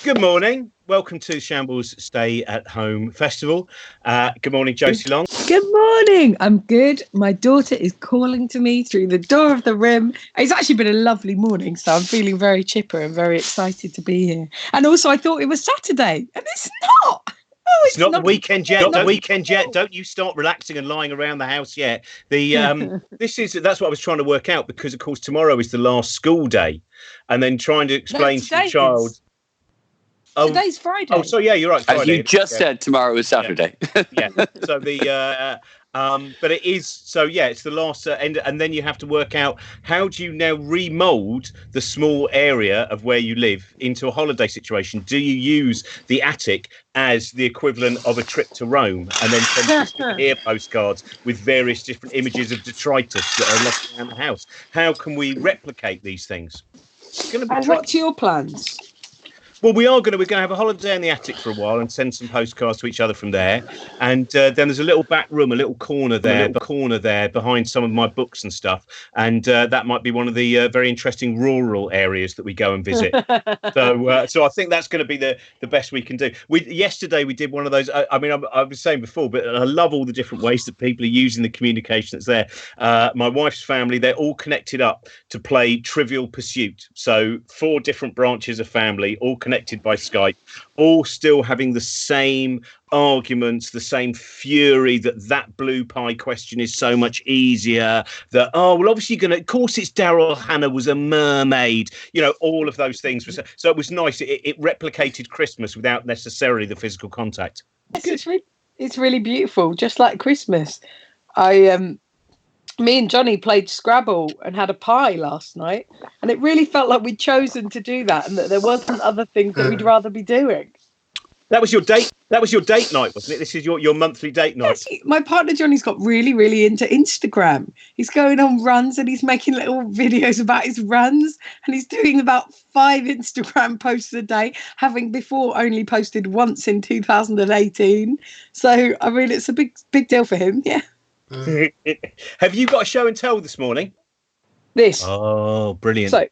Good morning. Welcome to Shambles Stay at Home Festival. Good morning, Josie Long. Good morning. I'm good. My daughter is calling to me through the door of the room. It's actually been a lovely morning, so I'm feeling very chipper and very excited to be here. And also, I thought it was Saturday, and it's not. Oh, It's not the weekend yet. Not the weekend yet. Don't you start relaxing and lying around the house yet. That's what I was trying to work out, because of course tomorrow is the last school day, and then trying to explain to the child. Today's Friday. Oh, so yeah, you're right. Friday. As you just said, tomorrow is Saturday. Yeah. So but it is. So yeah, it's the last end, and then you have to work out how do you now remold the small area of where you live into a holiday situation. Do you use the attic as the equivalent of a trip to Rome, and then send souvenir postcards with various different images of detritus that are left around the house? How can we replicate these things? It's going to be and what's your plans? Well, we're going to have a holiday in the attic for a while and send some postcards to each other from there. And then there's a little back room, a little corner there behind some of my books and stuff. And that might be one of the very interesting rural areas that we go and visit. So I think that's going to be the best we can do. Yesterday we did one of those. I was saying before, but I love all the different ways that people are using the communication that's there. My wife's family, they're all connected up to play Trivial Pursuit. So 4 different branches of family, all connected by Skype, all still having the same arguments, the same fury that blue pie question is so much easier. Obviously of course it's Daryl Hannah was a mermaid. All of those things. So it was nice. It replicated Christmas without necessarily the physical contact. Yes, it's really beautiful, just like Christmas. Me and Johnny played Scrabble and had a pie last night, and it really felt like we'd chosen to do that, and that there wasn't other things that we'd rather be doing. That was your date. That was your date night, wasn't it? This is your monthly date night. Yes, my partner Johnny's got really, really into Instagram. He's going on runs and he's making little videos about his runs, and he's doing about 5 Instagram posts a day, having before only posted once in 2018. So it's a big deal for him. Yeah. Have you got a show and tell this morning? Oh, brilliant. So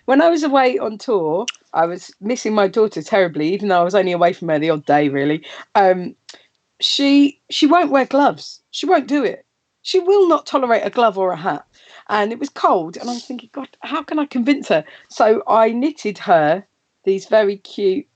when I was away on tour, I was missing my daughter terribly, even though I was only away from her the odd day, really. She won't wear gloves. She won't do it. She will not tolerate a glove or a hat. And it was cold, and I was thinking, God, how can I convince her? So I knitted her these very cute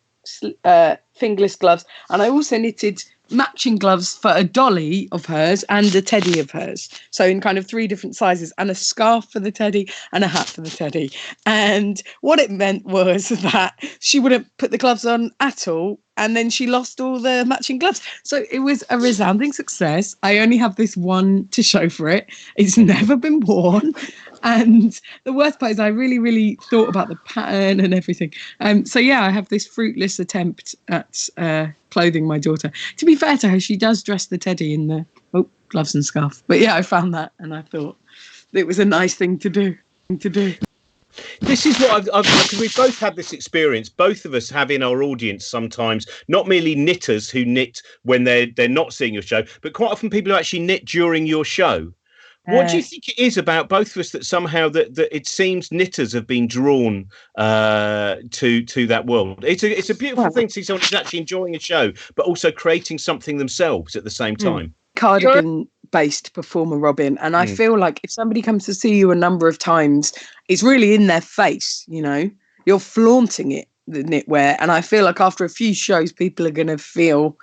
fingerless gloves, and I also knitted matching gloves for a dolly of hers and a teddy of hers, so in kind of 3 different sizes, and a scarf for the teddy and a hat for the teddy. And what it meant was that she wouldn't put the gloves on at all, and then she lost all the matching gloves. So it was a resounding success. I only have this one to show for it. It's never been worn. And the worst part is I really, really thought about the pattern and everything. So yeah, I have this fruitless attempt at clothing my daughter. To be fair to her, she does dress the teddy in the gloves and scarf. But yeah, I found that and I thought it was a nice thing to do. This is what because we've both had this experience. Both of us have in our audience sometimes not merely knitters who knit when they're not seeing your show, but quite often people who actually knit during your show. What do you think it is about both of us that somehow that it seems knitters have been drawn to that world? It's a beautiful thing to see someone who's actually enjoying a show, but also creating something themselves at the same time. Cardigan-based performer, Robin, and I feel like if somebody comes to see you a number of times, it's really in their face. You're flaunting it, the knitwear, and I feel like after a few shows, people are going to feel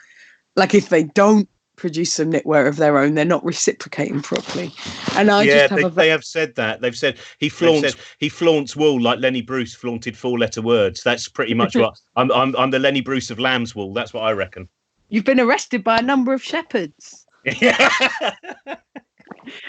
like if they don't produce some knitwear of their own, they're not reciprocating properly. And they have said that. They've said he flaunts wool like Lenny Bruce flaunted 4-letter words. That's pretty much what I'm the Lenny Bruce of lamb's wool. That's what I reckon. You've been arrested by a number of shepherds.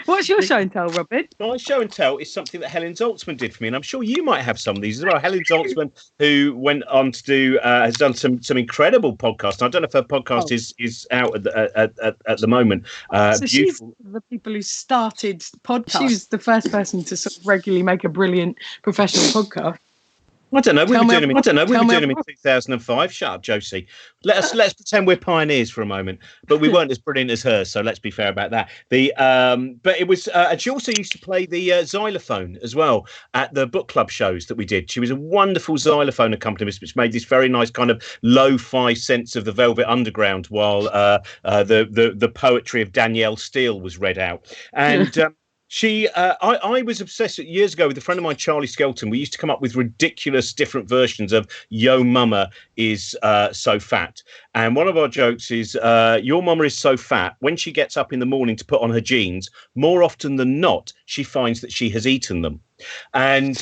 What's your show and tell, Robin? My show and tell is something that Helen Zaltzman did for me, and I'm sure you might have some of these as well. Helen Zaltzman, who went on to do, has done some incredible podcasts. I don't know if her podcast is out at the moment. So she's the people who started podcasts. She was the first person to sort of regularly make a brilliant professional podcast. I don't know. We were doing them in me 2005. Shut up, Josie. Let's pretend we're pioneers for a moment, but we weren't as brilliant as her. So let's be fair about that. But it was, and she also used to play the xylophone as well at the book club shows that we did. She was a wonderful xylophone accompanist, which made this very nice kind of lo-fi sense of the Velvet Underground, while the poetry of Danielle Steele was read out. And I was obsessed years ago with a friend of mine, Charlie Skelton. We used to come up with ridiculous different versions of Yo Mama is so fat. And one of our jokes is, your mama is so fat, when she gets up in the morning to put on her jeans, more often than not, she finds that she has eaten them. And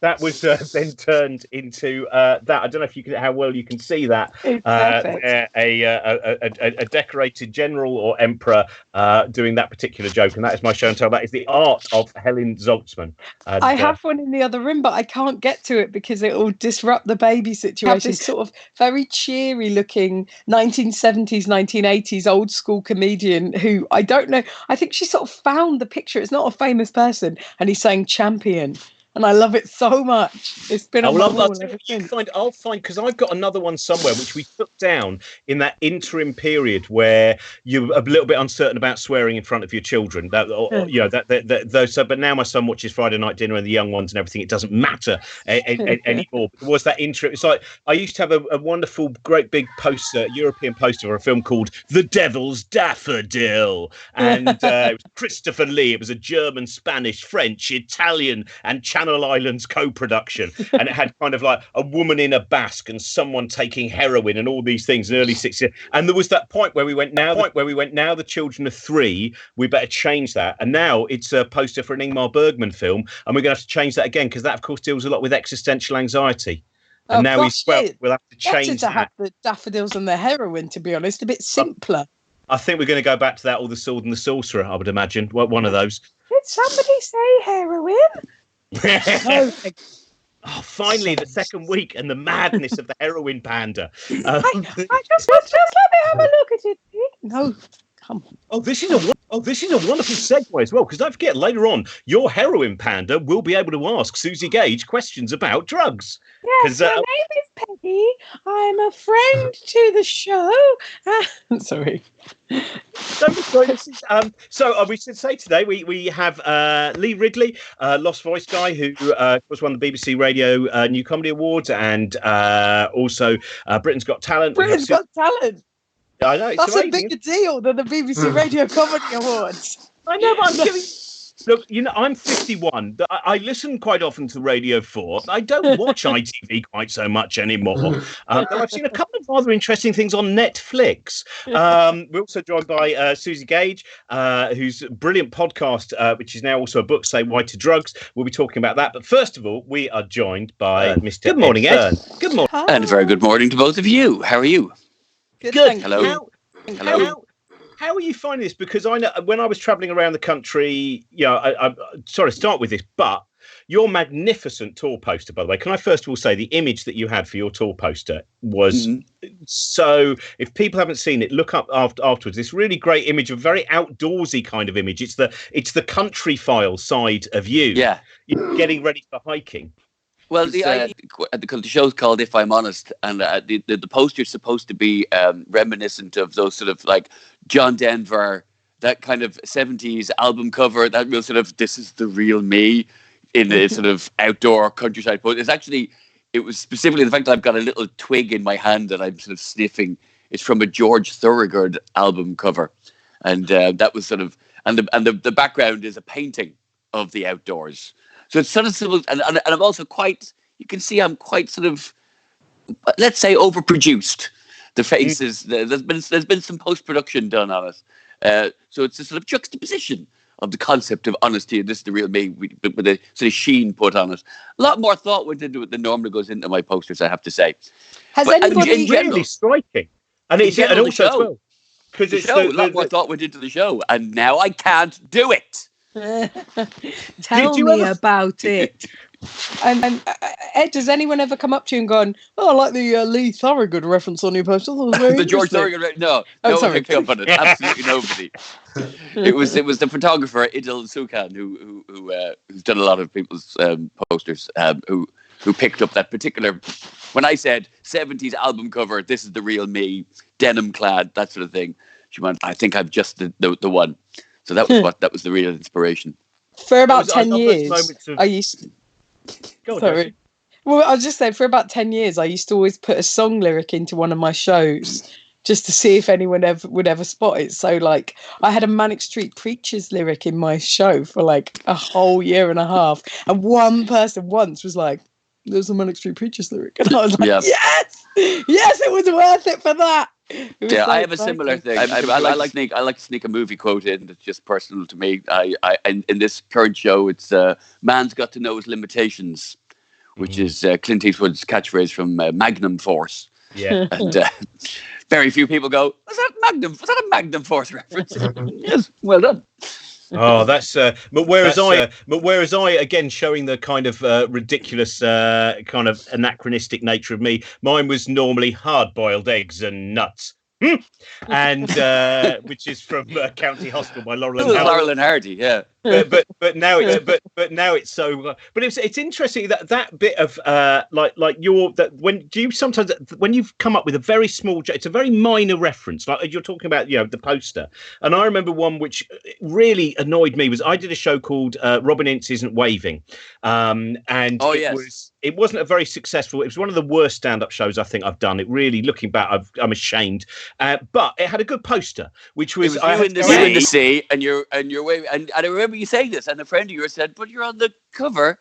that was then turned into that. I don't know if you can, how well you can see that. Where a decorated general or emperor doing that particular joke, and that is my show and tell. That is the art of Helen Zaltzman. And, I have one in the other room, but I can't get to it because it will disrupt the baby situation. This sort of very cheery looking 1970s, 1980s old school comedian who I don't know. I think she sort of found the picture. It's not a famous person, and he's saying champion. And I love it so much. It's been on my wall ever since. I'll find, because I've got another one somewhere which we took down in that interim period where you're a little bit uncertain about swearing in front of your children. But now my son watches Friday Night Dinner and the young ones and everything. It doesn't matter anymore. It was that interim. It's like I used to have a wonderful, great big poster, European poster for a film called The Devil's Daffodil, and it was Christopher Lee. It was a German, Spanish, French, Italian, and Channel Islands co-production, and it had kind of like a woman in a basque and someone taking heroin and all these things in the early 60s. And there was that point where we went, now the children are 3, we better change that. And now it's a poster for an Ingmar Bergman film, and we're going to have to change that again because that, of course, deals a lot with existential anxiety. And now we'll have to change better to have the daffodils and the heroin, to be honest, a bit simpler. I think we're going to go back to that, or the Sword and the Sorcerer, I would imagine. One of those. Did somebody say heroin? Finally, the second week and the madness of the heroin panda. I just let me have a look at it. No, come on. Oh, this is a wonderful segue as well, because don't forget, later on, your heroin panda will be able to ask Suzi Gage questions about drugs. Yes, my name is Peggy. I'm a friend to the show. Sorry. So we should say today we have Lee Ridley, Lost Voice guy, who was won the BBC Radio New Comedy Awards, and also Britain's Got Talent. Britain's Got Talent. I know, that's a bigger deal than the BBC Radio Comedy Awards. I know, but I'm giving. Look, I'm 51. I listen quite often to Radio 4. I don't watch ITV quite so much anymore. Though I've seen a couple of rather interesting things on Netflix. We're also joined by Suzi Gage, whose brilliant podcast, which is now also a book, Say Why to Drugs. We'll be talking about that. But first of all, we are joined by Mr. Good morning, Ed. Good morning. Hi. And a very good morning to both of you. How are you? Good. Hello. Hello. How are you finding this? Because I know when I was travelling around the country, I'm sorry to start with this, but your magnificent tour poster, by the way, can I first of all say the image that you had for your tour poster was so, if people haven't seen it, look up afterwards. This really great image, a very outdoorsy kind of image. It's the country file side of you. Yeah. You're getting ready for hiking. Well, the show's called If I'm Honest, and the poster's supposed to be reminiscent of those sort of like John Denver, that kind of 70s album cover, that real sort of, this is the real me in a sort of outdoor countryside poster. It was specifically the fact that I've got a little twig in my hand that I'm sort of sniffing. It's from a George Thorogood album cover. And that was sort of, and the background is a painting of the outdoors. So it's sort of simple, and I'm also quite, you can see I'm quite sort of, let's say, overproduced. The faces, there's been some post-production done on it. So it's a sort of juxtaposition of the concept of honesty, and this is the real me, with a sort of sheen put on it. A lot more thought went into it than normally goes into my posters, I have to say. Has anybody... It's really striking. And it's also as well. Because it's a lot more thought went into the show, and now I can't do it. Tell me about it. And Ed, does anyone ever come up to you and gone, "Oh, I like the Lee Thorogood reference on your poster"? The George Thorogood, no one picked up on it. Absolutely nobody. It was the photographer Idil Sukan who's done a lot of people's posters. Who who picked up that particular. When I said 70s album cover, this is the real me, denim clad, that sort of thing. She went, I think I'm just the one. So that was the real inspiration. For about 10 years, I used. Go on, Sorry. Josie. Well, I was just saying, for about 10 years, I used to always put a song lyric into one of my shows just to see if anyone would ever spot it. So, like, I had a Manic Street Preachers lyric in my show for like a whole year and a half. And one person once was like, there's a Manic Street Preachers lyric. And I was like, yes, it was worth it for that. Yeah, I have a similar thing. I like to sneak a movie quote in that's just personal to me. In this current show, it's man's got to know his limitations, which is Clint Eastwood's catchphrase from Magnum Force. Yeah, and very few people go, was that a Magnum Force reference? Yes, well done. Oh, that's but whereas I again showing the kind of ridiculous kind of anachronistic nature of me, mine was normally hard-boiled eggs and nuts. And which is from County Hospital by Laurel and Hardy, yeah. But now it's so. But it's interesting that bit of when you've come up with a very small, it's a very minor reference. Like you're talking about, the poster. And I remember one which really annoyed me was I did a show called Robin Ince Isn't Waving, and it wasn't a very successful. It was one of the worst stand-up shows I think I've done. It really, looking back, I'm ashamed. But it had a good poster, which was you in the sea, and you're waving. And I remember you saying this, and a friend of yours said, "But you're on the cover,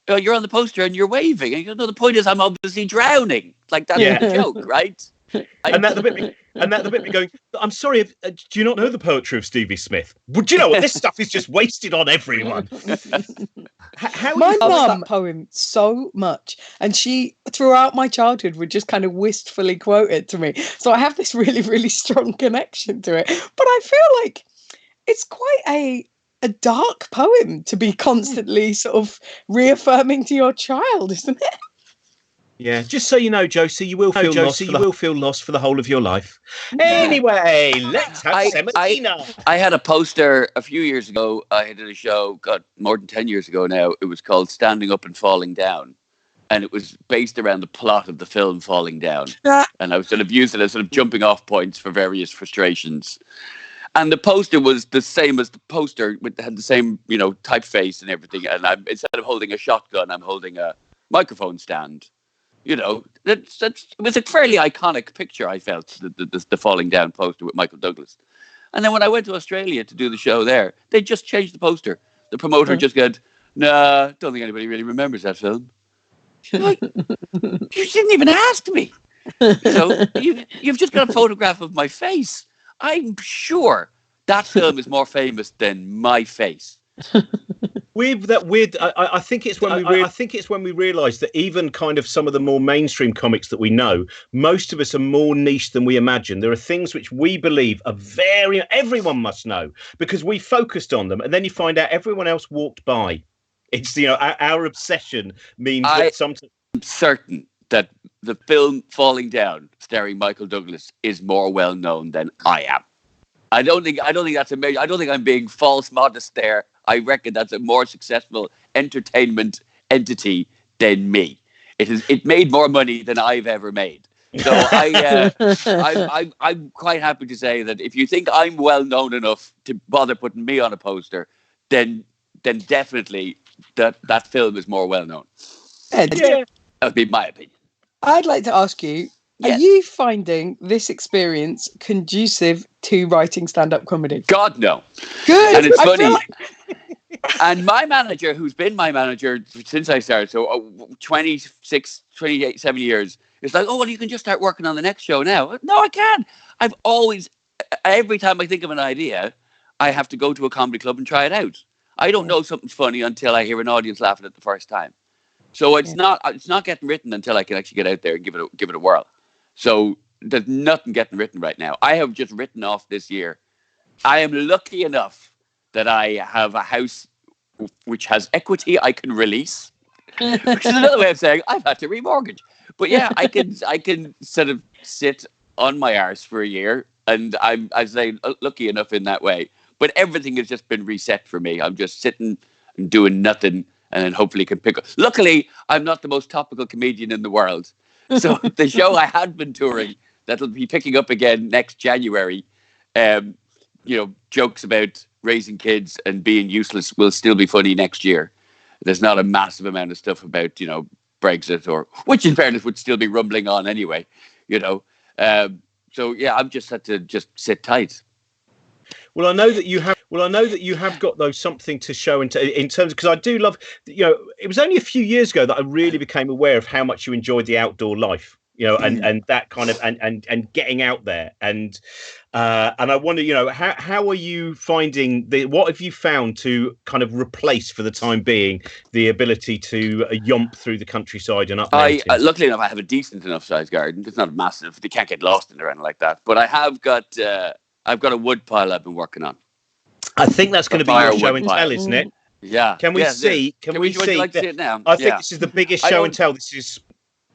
you're on the poster, and you're waving." And you go, "No, the point is, I'm obviously drowning." Like that's the joke, right? And that the bit me going, I'm sorry, do you not know the poetry of Stevie Smith? Well, do you know what? This stuff is just wasted on everyone. My mum that poem so much, and she, throughout my childhood, would just kind of wistfully quote it to me. So I have this really, really strong connection to it. But I feel like it's quite a dark poem to be constantly sort of reaffirming to your child, isn't it? Yeah, just so you know, Josie, you will feel lost for the whole of your life. Anyway, let's have Sementina. I had a poster a few years ago. I did a show, more than 10 years ago now. It was called Standing Up and Falling Down. And it was based around the plot of the film Falling Down. And I was sort of used it as sort of jumping off points for various frustrations. And the poster was the same as the poster, had the same, typeface and everything. And instead of holding a shotgun, I'm holding a microphone stand. It was a fairly iconic picture, I felt, the Falling Down poster with Michael Douglas. And then when I went to Australia to do the show there, they just changed the poster. The promoter just said, "Nah, don't think anybody really remembers that film." Like, you didn't even ask me. So you've just got a photograph of my face. I'm sure that film is more famous than my face. I think it's when we realise that even kind of some of the more mainstream comics that we know, most of us are more niche than we imagine. There are things which we believe are everyone must know because we focused on them, and then you find out everyone else walked by. It's our obsession means that sometimes. I'm certain that the film Falling Down, starring Michael Douglas, is more well known than I am. I don't think that's amazing. I don't think I'm being false modest there. I reckon that's a more successful entertainment entity than me. It made more money than I've ever made. So I'm quite happy to say that if you think I'm well known enough to bother putting me on a poster, then definitely that film is more well known. Ed, that would be my opinion. I'd like to ask you, yes. Are you finding this experience conducive to writing stand-up comedy? God, no. Good. And it's funny. And my manager, who's been my manager since I started, so 27 years, is like, "Oh, well, you can just start working on the next show now." No, I can't. I've always, every time I think of an idea, I have to go to a comedy club and try it out. I don't know something's funny until I hear an audience laughing at the first time. So it's not getting written until I can actually get out there and give it a whirl. So there's nothing getting written right now. I have just written off this year. I am lucky enough that I have a house which has equity I can release, which is another way of saying I've had to remortgage. But yeah, I can sort of sit on my arse for a year, and I'm lucky enough in that way. But everything has just been reset for me. I'm just sitting and doing nothing and then hopefully can pick up. Luckily, I'm not the most topical comedian in the world. So the show I had been touring, that'll be picking up again next January, jokes about raising kids and being useless will still be funny next year. There's not a massive amount of stuff about, Brexit which in fairness would still be rumbling on anyway, So yeah, I've just had to just sit tight. Well, I know that you have got though something to show in terms, because I do love, it was only a few years ago that I really became aware of how much you enjoyed the outdoor life, and that kind of and getting out there, and I wonder, how are you finding what have you found to kind of replace for the time being the ability to yomp through the countryside and up mountains? Luckily enough, I have a decent enough sized garden. It's not massive; they can't get lost in it or anything like that. But I have got. I've got a wood pile I've been working on. I think that's going to be your show and tell, isn't it? Yeah. Can we see? Can we see? Would you like to see it now? I think this is the biggest show and tell. This is.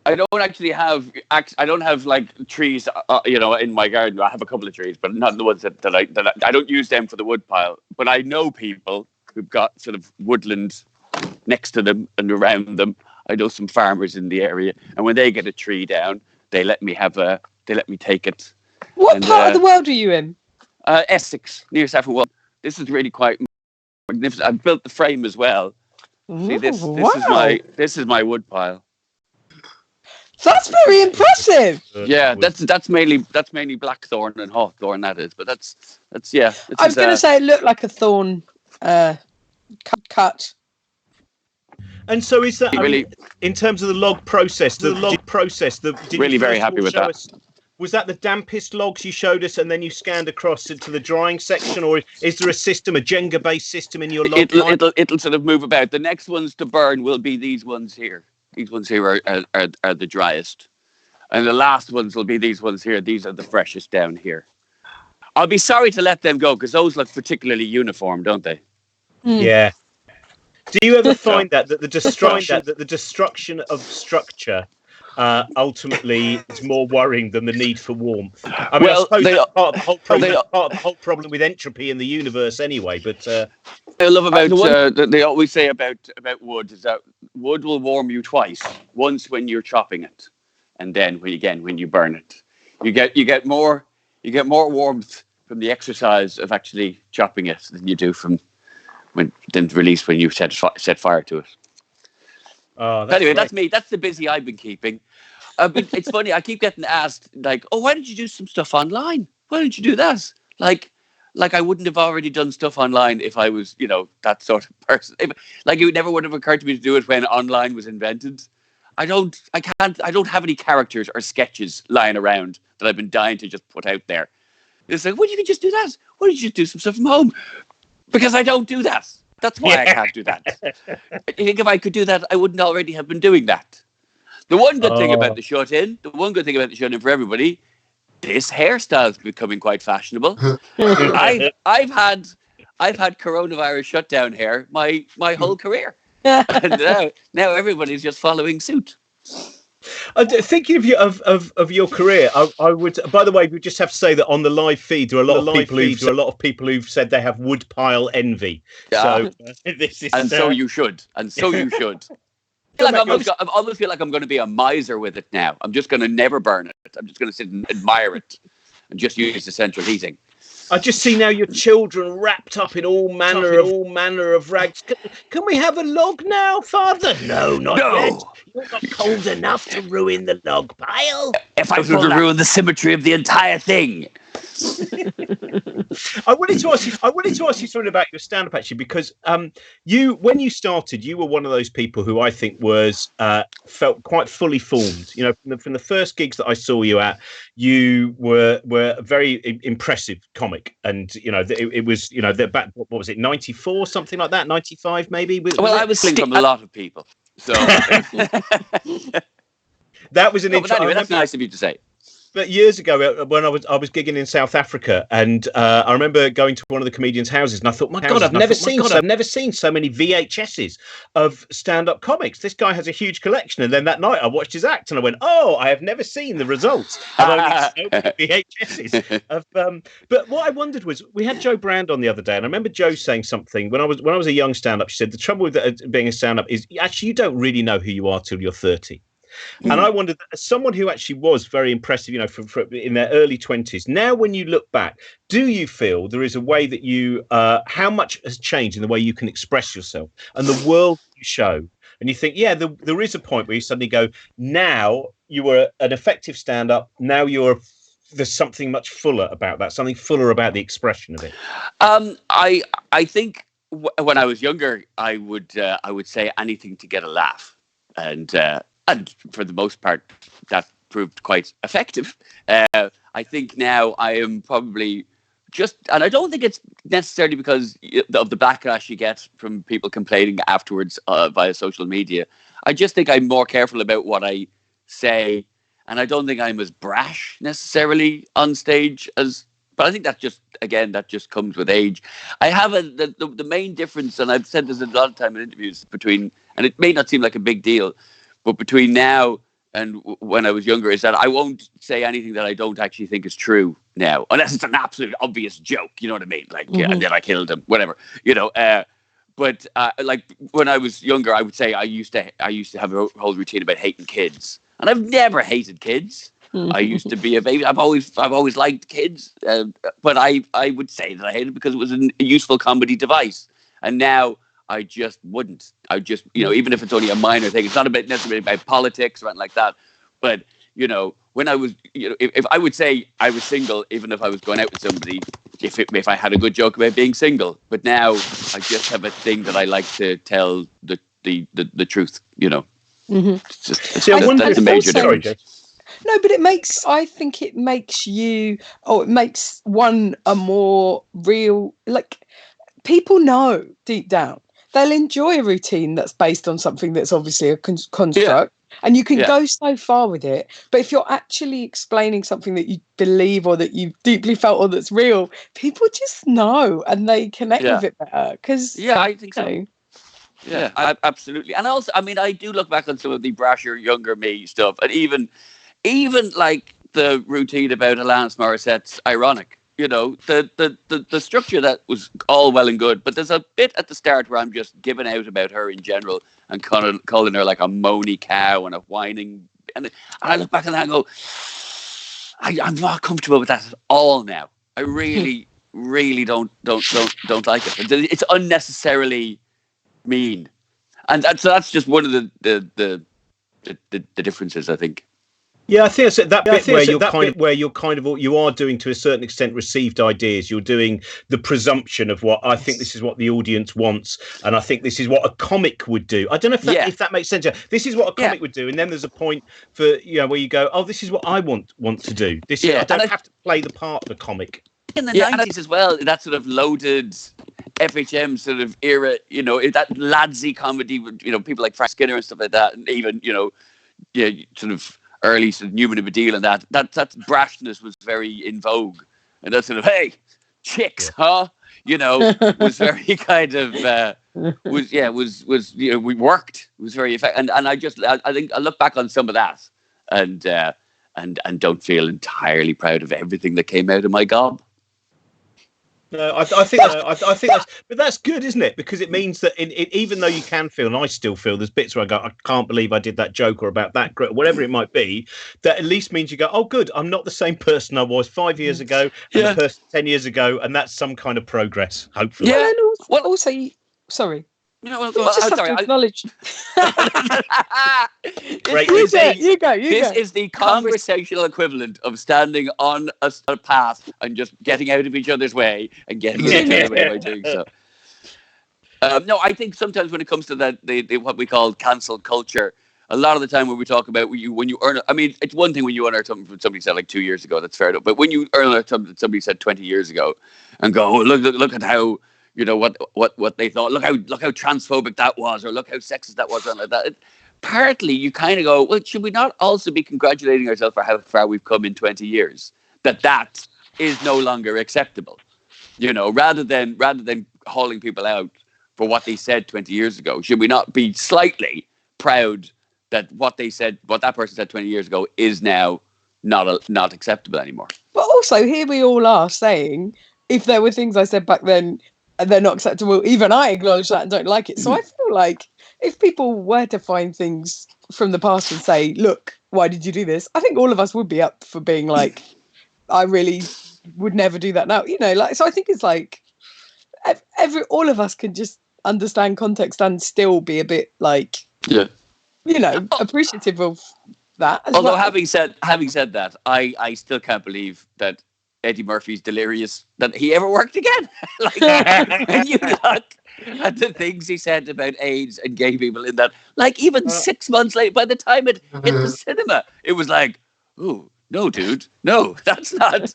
I don't have like trees, in my garden. I have a couple of trees, but not the ones that I don't use them for the wood pile. But I know people who've got sort of woodland next to them and around them. I know some farmers in the area, and when they get a tree down, they let me take it. What part of the world are you in? Essex, near Saffron Walden. This is really quite magnificent. I've built the frame as well. See, this is my wood pile. That's very impressive. Yeah, that's mainly blackthorn and hawthorn, that is. But that's yeah. I was going to say it looked like a thorn cut. And so is that really in terms of the log process? Really very happy with that. Was that the dampest logs you showed us, and then you scanned across into the drying section, or is there a Jenga-based system in your log? It'll sort of move about. The next ones to burn will be these ones here. These ones here are the driest, and the last ones will be these ones here. These are the freshest down here. I'll be sorry to let them go because those look particularly uniform, don't they? Mm. Yeah. Do you ever find that the destruction of structure ultimately is more worrying than the need for warmth? I mean, I suppose that's part of the whole problem with entropy in the universe anyway. But I love about they always say about wood is that wood will warm you twice. Once when you're chopping it, and then when you burn it. You get more warmth from the exercise of actually chopping it than you do from when you set fire to it. Oh, anyway, that's me. That's the busy I've been keeping. It's funny. I keep getting asked, like, "Oh, why did you do some stuff online? Why didn't you do that?" Like I wouldn't have already done stuff online if I was, that sort of person. It never would have occurred to me to do it when online was invented. I don't have any characters or sketches lying around that I've been dying to just put out there. It's like, well, you can just do that. Why don't you just do some stuff from home? Because I don't do that. That's why I can't do that. I think if I could do that, I wouldn't already have been doing that. The one good thing about the shut-in for everybody, this hairstyle's becoming quite fashionable. I've had coronavirus shutdown hair my whole career. And now everybody's just following suit. Thinking of your career, I would. By the way, we just have to say that on the live feed, there are a lot of people who've said they have wood pile envy. Yeah. So so you should. I almost feel like I'm going to be a miser with it now. I'm just going to never burn it. I'm just going to sit and admire it and just use the central heating. I just see now your children wrapped up in all manner of rags. Can we have a log now, Father? No, not yet. You're not cold enough to ruin the log pile. If I was to ruin the symmetry of the entire thing. I wanted to ask you something about your stand-up actually, because when you started, you were one of those people who I think felt quite fully formed. From the first gigs that I saw you at, you were a very impressive comic, and it was back, what was it, 94, something like that, 95 maybe. I was thinking from a lot of people, so that was an intro. Anyway, that's nice of you to say. But years ago, when I was gigging in South Africa, and I remember going to one of the comedians' houses, and I thought, my God, I've never seen so many VHSs of stand-up comics. This guy has a huge collection. And then that night, I watched his act, and I went, oh, I have never seen the results of only so many VHSs of. But what I wondered was, we had Joe Brand on the other day, and I remember Joe saying something when I was a young stand-up. She said the trouble with being a stand-up is actually you don't really know who you are till you're 30. And I wondered, as someone who actually was very impressive, you know, for in their early 20s, now when you look back, do you feel there is a way that you, how much has changed in the way you can express yourself and the world you show? And you think, yeah, there is a point where you suddenly go, now you were an effective stand-up, now there's something much fuller about that, something fuller about the expression of it. I think when I was younger, I would say anything to get a laugh, and for the most part, that proved quite effective. I think now I am probably and I don't think it's necessarily because of the backlash you get from people complaining afterwards via social media. I just think I'm more careful about what I say, and I don't think I'm as brash necessarily on stage but I think that just comes with age. I have the main difference, and I've said this a lot of time in interviews and it may not seem like a big deal, but between now and when I was younger, is that I won't say anything that I don't actually think is true now, unless it's an absolute obvious joke. You know what I mean? Like, and then I killed him, whatever. You know. But like when I was younger, I would say I used to have a whole routine about hating kids, and I've never hated kids. I used to be a baby. I've always liked kids, but I would say that I hated it because it was a useful comedy device, and now I just wouldn't. I just, even if it's only a minor thing, it's not necessarily about politics or anything like that. But, when I was, if I would say I was single, even if I was going out with somebody, if I had a good joke about being single. But now I just have a thing that I like to tell the truth, Mm-hmm. That's a major difference. No, but I think it makes it makes one a more real, like, people know deep down they'll enjoy a routine that's based on something that's obviously a construct, and you can go so far with it. But if you're actually explaining something that you believe or that you've deeply felt or that's real, people just know and they connect with it better. Because I think so. Yeah, absolutely. And also, I mean, I do look back on some of the brasher, younger me stuff, and even like the routine about Alanis Morissette's Ironic. The structure that was all well and good, but there's a bit at the start where I'm just giving out about her in general and calling her like a moany cow and a whining. And I look back and I go, I'm not comfortable with that at all now. I really, really don't like it. It's unnecessarily mean, and so that's just one of the differences, I think. Yeah, I think that's that bit where you are doing, to a certain extent, received ideas. You're doing the presumption of what I think this is what the audience wants, and I think this is what a comic would do. I don't know if that makes sense. This is what a comic would do, and then there's a point for where you go, oh, this is what I want to do. I don't have to play the part of a comic. In the 90s as well, that sort of loaded FHM sort of era, that ladsy comedy with people like Frank Skinner and stuff like that, and even sort of early sort of Newman and Baddiel, and that brashness was very in vogue, and that sort of, hey, chicks, huh? Was very kind of we worked. It was very effective, and I think I look back on some of that, and don't feel entirely proud of everything that came out of my gob. No, I think that's, but that's good, isn't it? Because it means that even though you can feel, and I still feel, there's bits where I go, I can't believe I did that joke or about that, whatever it might be, that at least means you go, oh, good, I'm not the same person I was 5 years ago and the person 10 years ago, and that's some kind of progress, hopefully. Yeah, and also, sorry. Acknowledge. Great. You go. This is the conversational equivalent of standing on a path and just getting out of each other's way and getting out of each other's way by doing so. No, I think sometimes when it comes to that, what we call cancel culture, a lot of the time when we talk about when you earn, I mean, it's one thing when you earn something from somebody said like 2 years ago, that's fair enough. But when you earn something that somebody said 20 years ago, and go, oh, look at how. What they thought. Look how transphobic that was, or look how sexist that was, and like that. partly you kind of go, well, should we not also be congratulating ourselves for how far we've come in 20 years? That is no longer acceptable, rather than hauling people out for what they said 20 years ago. Should we not be slightly proud that what that person said 20 years ago is now not acceptable anymore? But also, here we all are saying, if there were things I said back then and they're not acceptable, even I acknowledge that and don't like it. So I feel like if people were to find things from the past and say, look, why did you do this? I think all of us would be up for being like, I really would never do that now. So I think it's like all of us can just understand context and still be a bit like, appreciative of that. Although having said that, I still can't believe that Eddie Murphy's delirious that he ever worked again. When you look at the things he said about AIDS and gay people in that, even 6 months later, by the time it hit the cinema, it was like, oh no, dude, no, that's not.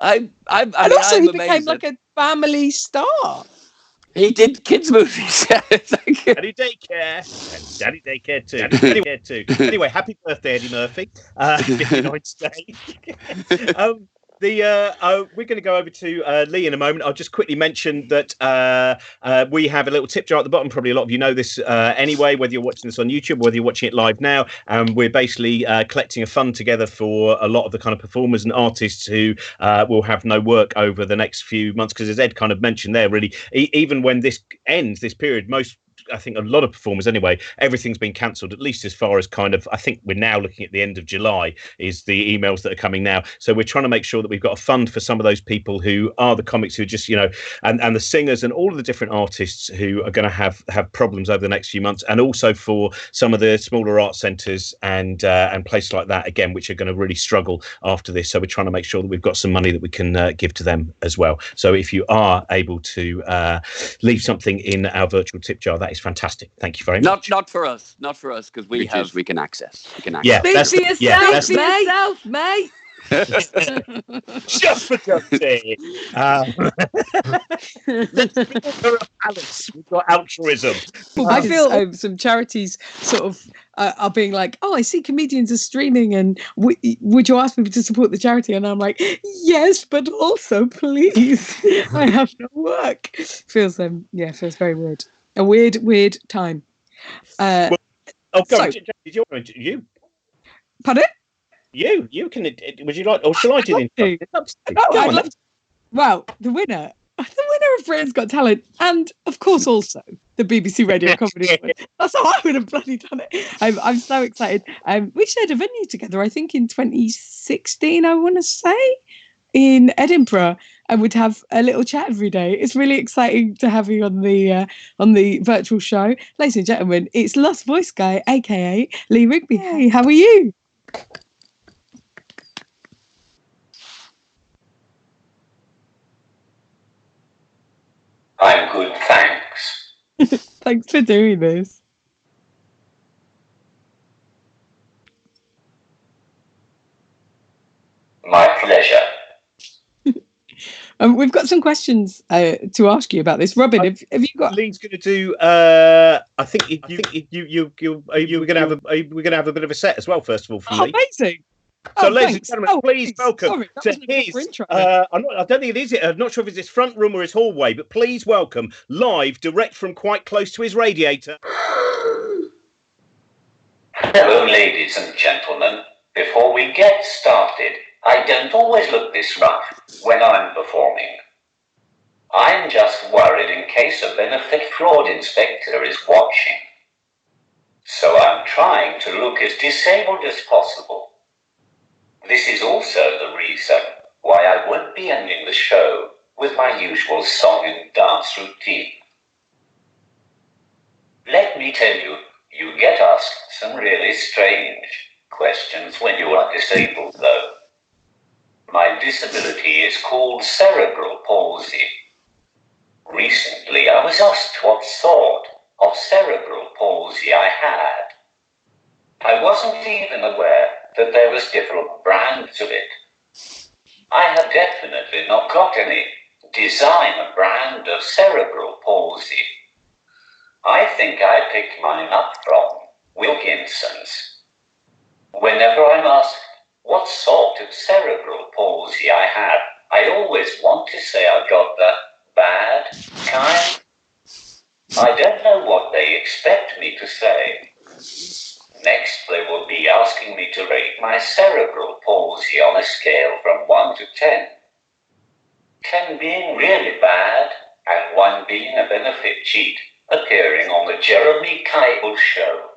I'm also he became amazed like a family star. He did kids movies. Daddy Daycare. And Daddy Daycare too. Anyway, happy birthday, Eddie Murphy. 59th day. We're going to go over to Lee in a moment. I'll just quickly mention that we have a little tip jar at the bottom. Probably a lot of you know this anyway, whether you're watching this on YouTube, whether you're watching it live now. We're basically collecting a fund together for a lot of the kind of performers and artists who will have no work over the next few months. Because as Ed kind of mentioned there, really, even when this ends, this period, I think a lot of performers anyway, everything's been cancelled, at least as far as kind of, I think we're now looking at the end of July is the emails that are coming now. So we're trying to make sure that we've got a fund for some of those people who are the comics who are just, and the singers and all of the different artists who are going to have problems over the next few months. And also for some of the smaller art centres and places like that, again, which are going to really struggle after this. So we're trying to make sure that we've got some money that we can give to them as well. So if you are able to leave something in our virtual tip jar, that is fantastic. Thank you very much. Not for us, because we can access. Yeah, speak for yourself, mate. Just for Josie. Let's speak for Alice. We've got altruism. I feel some charities sort of are being like, oh, I see comedians are streaming, and would you ask me to support the charity? And I'm like, yes, but also please, I have no work. Feels very weird. A weird time. Go on. You. Pardon? You can. Would you like, or shall I do the intro? Well, the winner of Britain's Got Talent, and of course also the BBC Radio Comedy Award. That's how I would have bloody done it. I'm so excited. We shared a venue together, I think in 2016, I want to say, in Edinburgh, and would have a little chat every day. It's really exciting to have you on the virtual show. Ladies and gentlemen, it's Lost Voice Guy, aka Lee Rigby. Hey, how are you? I'm good, thanks. Thanks for doing this. My pleasure. We've got some questions to ask you about this. Robin, have you got? Lee's going to do. I think we're going to have a bit of a set as well. First of all, from Lee. Amazing. So, ladies and gentlemen, please welcome to his. Intro. I don't think it is. I'm not sure if it's his front room or his hallway, but please welcome live, direct from quite close to his radiator. Hello, ladies and gentlemen. Before we get started, I don't always look this rough when I'm performing. I'm just worried in case a benefit fraud inspector is watching. So I'm trying to look as disabled as possible. This is also the reason why I won't be ending the show with my usual song and dance routine. Let me tell you, you get asked some really strange questions when you are disabled, though. My disability is called cerebral palsy. Recently, I was asked what sort of cerebral palsy I had. I wasn't even aware that there was different brands of it. I have definitely not got any designer brand of cerebral palsy. I think I picked mine up from Wilkinson's. Whenever I'm asked what sort of cerebral palsy I have, I always want to say I got the bad kind. I don't know what they expect me to say. Next, they will be asking me to rate my cerebral palsy on a scale from 1 to 10. 10 being really bad, and 1 being a benefit cheat, appearing on the Jeremy Kyle show.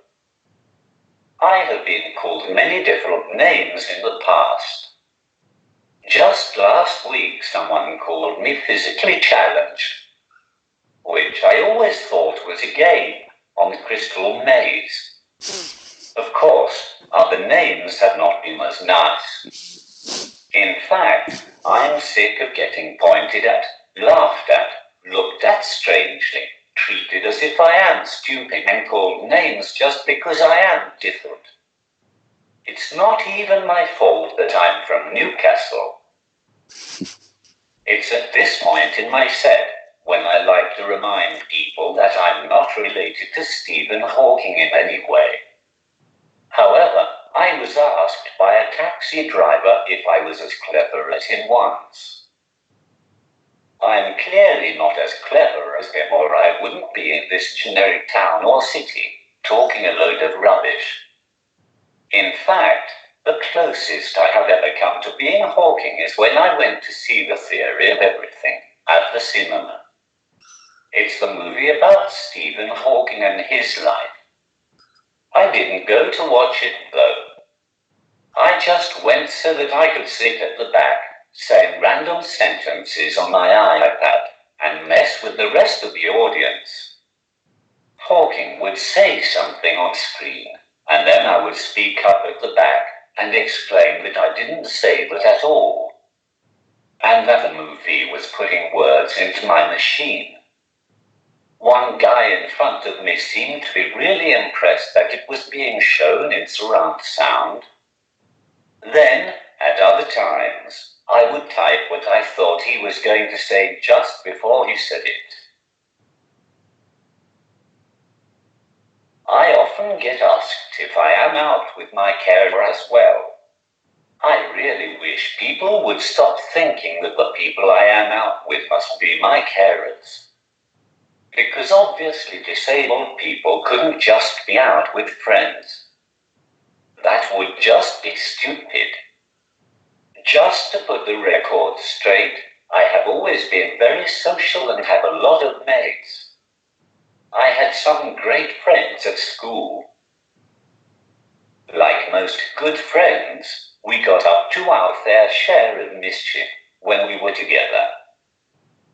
I have been called many different names in the past. Just last week, someone called me physically challenged, which I always thought was a game on Crystal Maze. Of course, other names have not been as nice. In fact, I'm sick of getting pointed at, laughed at, looked at strangely, treated as if I am stupid and called names just because I am different. It's not even my fault that I'm from Newcastle. It's at this point in my set when I like to remind people that I'm not related to Stephen Hawking in any way. However, I was asked by a taxi driver if I was as clever as him once. I'm clearly not as clever as him, or I wouldn't be in this generic town or city talking a load of rubbish. In fact, the closest I have ever come to being Hawking is when I went to see The Theory of Everything at the cinema. It's the movie about Stephen Hawking and his life. I didn't go to watch it though. I just went so that I could sit at the back, saying random sentences on my iPad, and mess with the rest of the audience. Hawking would say something on screen, and then I would speak up at the back and explain that I didn't say that at all, and that the movie was putting words into my machine. One guy in front of me seemed to be really impressed that it was being shown in surround sound. Then, at other times, I would type what I thought he was going to say just before he said it. I often get asked if I am out with my carer as well. I really wish people would stop thinking that the people I am out with must be my carers. Because obviously disabled people couldn't just be out with friends. That would just be stupid. Just to put the record straight, I have always been very social and have a lot of mates. I had some great friends at school. Like most good friends, we got up to our fair share of mischief when we were together.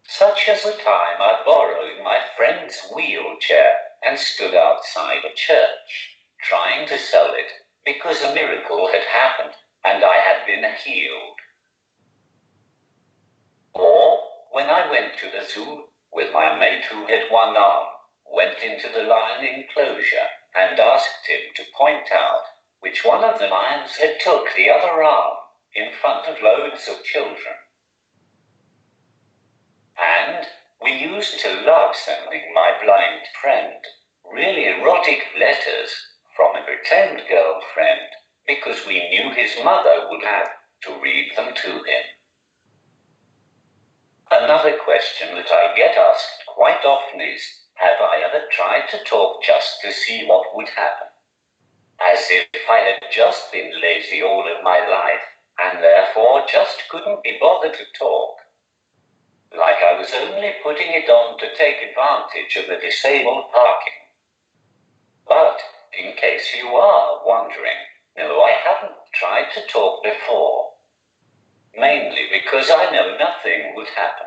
Such as the time I borrowed my friend's wheelchair and stood outside a church, trying to sell it because a miracle had happened and I had been healed. Or when I went to the zoo with my mate who had one arm, went into the lion enclosure and asked him to point out which one of the lions had took the other arm in front of loads of children. And we used to love sending my blind friend really erotic letters from a pretend girlfriend because we knew his mother would have to read them to him. Another question that I get asked quite often is, have I ever tried to talk just to see what would happen? As if I had just been lazy all of my life and therefore just couldn't be bothered to talk. Like I was only putting it on to take advantage of the disabled parking. But, in case you are wondering, no, I haven't tried to talk before. Mainly because I know nothing would happen.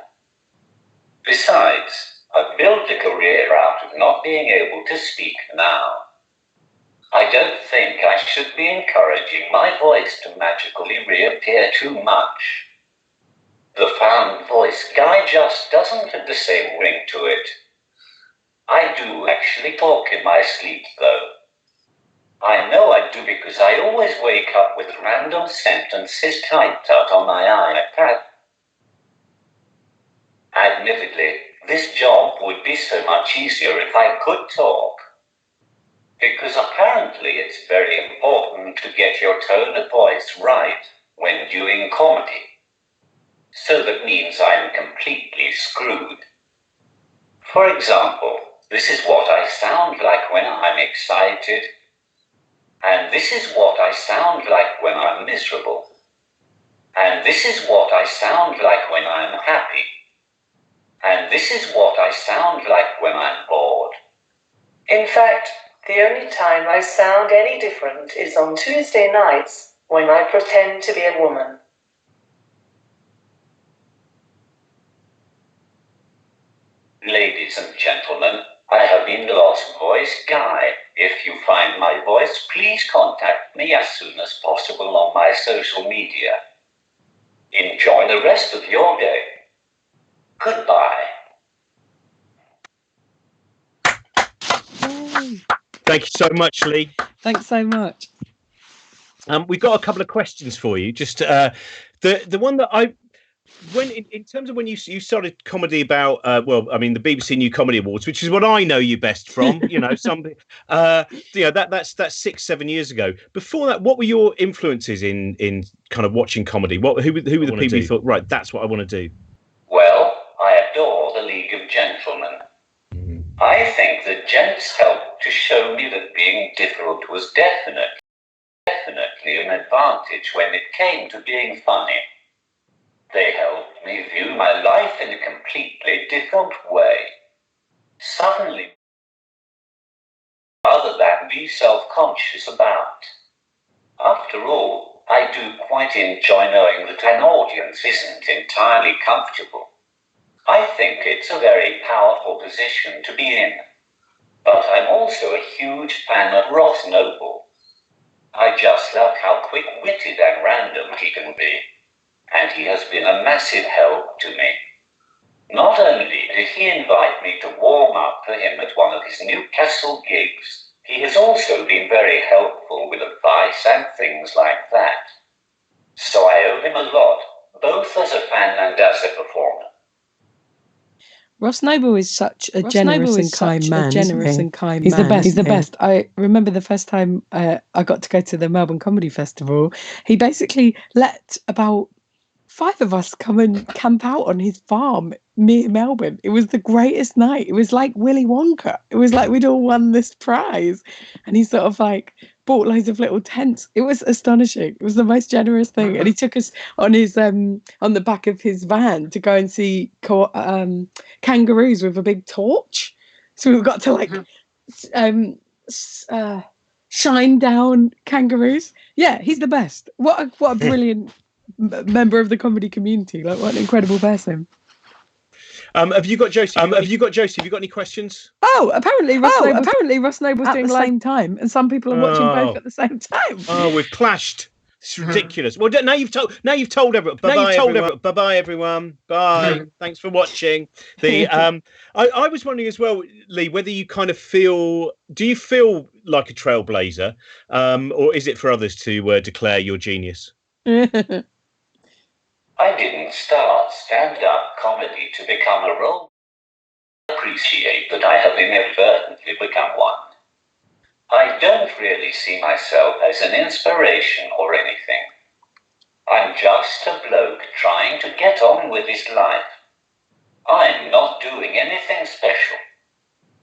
Besides, I've built a career out of not being able to speak now. I don't think I should be encouraging my voice to magically reappear too much. The found voice guy just doesn't have the same ring to it. I do actually talk in my sleep, though. I know I do because I always wake up with random sentences typed out on my iPad. Admittedly, this job would be so much easier if I could talk. because apparently it's very important to get your tone of voice right when doing comedy. So that means I'm completely screwed. For example, this is what I sound like when I'm excited, and this is what I sound like when I'm miserable, and this is what I sound like when I'm happy, and this is what I sound like when I'm bored. In fact, the only time I sound any different is on Tuesday nights when I pretend to be a woman. Ladies and gentlemen, I have been the Lost Voice Guy. If you find my voice, please contact me as soon as possible on my social media. Enjoy the rest of your day. Goodbye. Yay. Thank you so much, Lee. Thanks so much. We've got a couple of questions for you. Just the one that in terms of when you started comedy about the BBC New Comedy Awards, which is what I know you best from. That's 6-7 years ago. Before that, what were your influences in kind of watching comedy? Who were the people you thought, right, that's what I want to do? Well, I adore the League of Gentlemen. I think the gents helped to show me that being difficult was definitely an advantage when it came to being funny. They helped me view my life in a completely different way. Suddenly, rather than be self-conscious about. After all, I do quite enjoy knowing that an audience isn't entirely comfortable. I think it's a very powerful position to be in. But I'm also a huge fan of Ross Noble. I just love how quick-witted and random he can be. And he has been a massive help to me. Not only did he invite me to warm up for him at one of his Newcastle gigs, he has also been very helpful with advice and things like that. So I owe him a lot, both as a fan and as a performer. Ross Noble is such a generous and kind man. He's the best. I remember the first time I got to go to the Melbourne Comedy Festival, he basically let about 5 of us come and camp out on his farm near Melbourne. It was the greatest night. It was like Willy Wonka. It was like we'd all won this prize. And he sort of like bought loads of little tents. It was astonishing. It was the most generous thing. And he took us on his on the back of his van to go and see kangaroos with a big torch. So we got to like shine down kangaroos. Yeah, he's the best. What a brilliant member of the comedy community. Like, what an incredible person. Have you got Josie? Have you got any questions? Oh, apparently Ross Noble's doing the same time, and some people are watching both at the same time. Oh, we've clashed. It's ridiculous. Well, now you've told everyone. Bye, everyone. Bye. Thanks for watching. I was wondering as well, Lee, whether you kind of do you feel like a trailblazer, or is it for others to declare your genius? I didn't start stand-up comedy to become a role. I appreciate that I have inadvertently become one. I don't really see myself as an inspiration or anything. I'm just a bloke trying to get on with his life. I'm not doing anything special.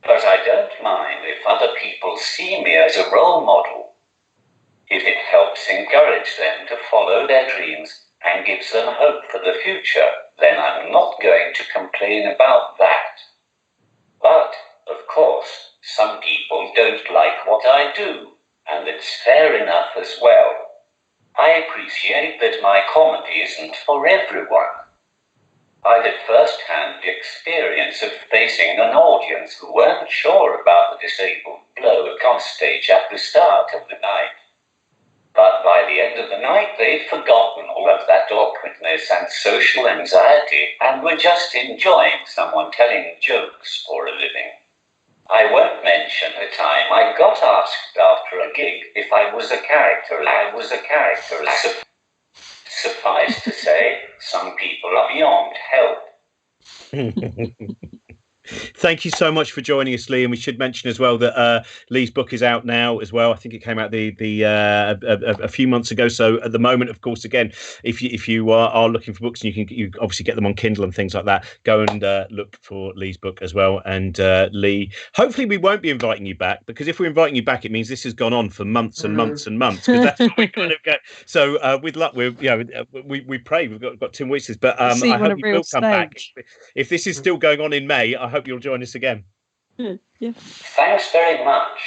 But I don't mind if other people see me as a role model. If it helps encourage them to follow their dreams and gives them hope for the future, then I'm not going to complain about that. But, of course, some people don't like what I do, and it's fair enough as well. I appreciate that my comedy isn't for everyone. I've had first-hand experience of facing an audience who weren't sure about the disabled bloke on stage at the start of the night. But by the end of the night, they'd forgotten all of that awkwardness and social anxiety and were just enjoying someone telling jokes for a living. I won't mention the time I got asked after a gig if I was a character. Suffice to say, some people are beyond help. Thank you so much for joining us, Lee. And we should mention as well that Lee's book is out now as well. I think it came out a few months ago. So at the moment, of course, again, if you are looking for books, and you obviously get them on Kindle and things like that, go and look for Lee's book as well. And Lee, hopefully we won't be inviting you back, because if we're inviting you back, it means this has gone on for months and months and months. Because that's what we kind of go. So with luck, we pray we've got 2 weeks, but I hope you will come back. If this is still going on in May, I hope you'll join us again. Yeah. Thanks very much.